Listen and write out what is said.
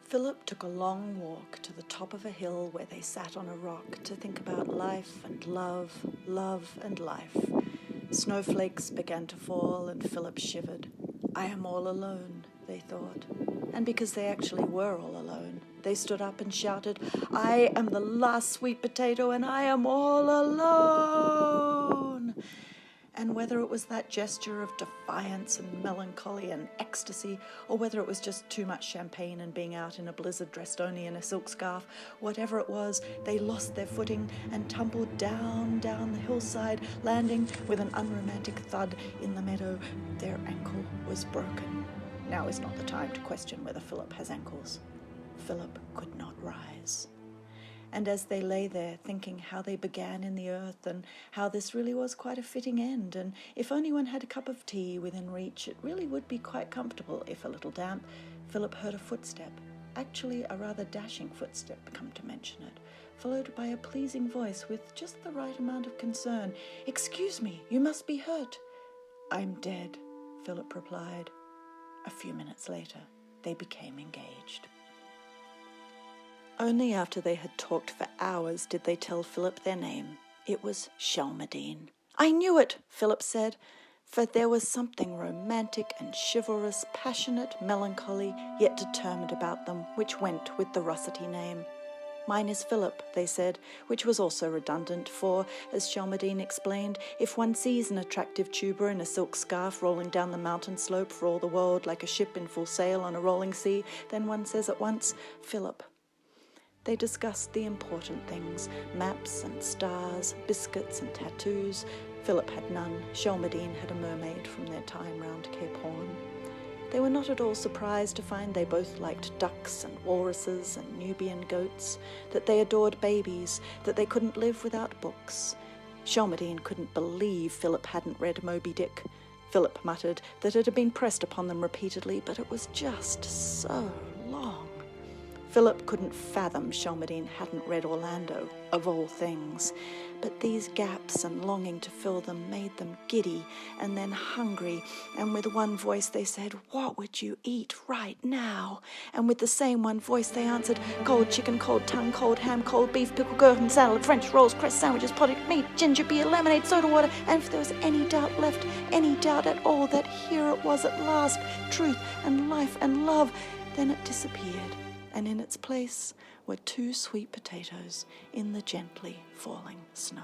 Philip took a long walk to the top of a hill where they sat on a rock to think about life and love, love and life. Snowflakes began to fall and Philip shivered. I am all alone, they thought. And because they actually were all alone, they stood up and shouted, I am the last sweet potato and I am all alone. And whether it was that gesture of defiance and melancholy and ecstasy, or whether it was just too much champagne and being out in a blizzard dressed only in a silk scarf, whatever it was, they lost their footing and tumbled down the hillside, landing with an unromantic thud in the meadow. Their ankle was broken. Now is not the time to question whether Philip has ankles. Philip could not rise. And as they lay there thinking how they began in the earth and how this really was quite a fitting end, and if only one had a cup of tea within reach, it really would be quite comfortable if a little damp, Philip heard a footstep, actually a rather dashing footstep, come to mention it, followed by a pleasing voice with just the right amount of concern. Excuse me, you must be hurt. I'm dead, Philip replied. A few minutes later, they became engaged. Only after they had talked for hours did they tell Philip their name. It was Shelmardine. I knew it, Philip said, for there was something romantic and chivalrous, passionate, melancholy, yet determined about them, which went with the Rossity name. Mine is Philip, they said, which was also redundant, for, as Shelmardine explained, if one sees an attractive tuber in a silk scarf rolling down the mountain slope for all the world like a ship in full sail on a rolling sea, then one says at once, Philip. They discussed the important things, maps and stars, biscuits and tattoos. Philip had none. Shelmardine had a mermaid from their time round Cape Horn. They were not at all surprised to find they both liked ducks and walruses and Nubian goats, that they adored babies, that they couldn't live without books. Shelmardine couldn't believe Philip hadn't read Moby Dick. Philip muttered that it had been pressed upon them repeatedly, but it was just so long. Philip couldn't fathom Shelmardine hadn't read Orlando, of all things. But these gaps and longing to fill them made them giddy and then hungry, and with one voice they said, what would you eat right now? And with the same one voice they answered, cold chicken, cold tongue, cold ham, cold beef, pickled gherkin salad, French rolls, cress sandwiches, potted meat, ginger beer, lemonade, soda water, and if there was any doubt left, any doubt at all, that here it was at last, truth and life and love, then it disappeared. And in its place were 2 sweet potatoes in the gently falling snow.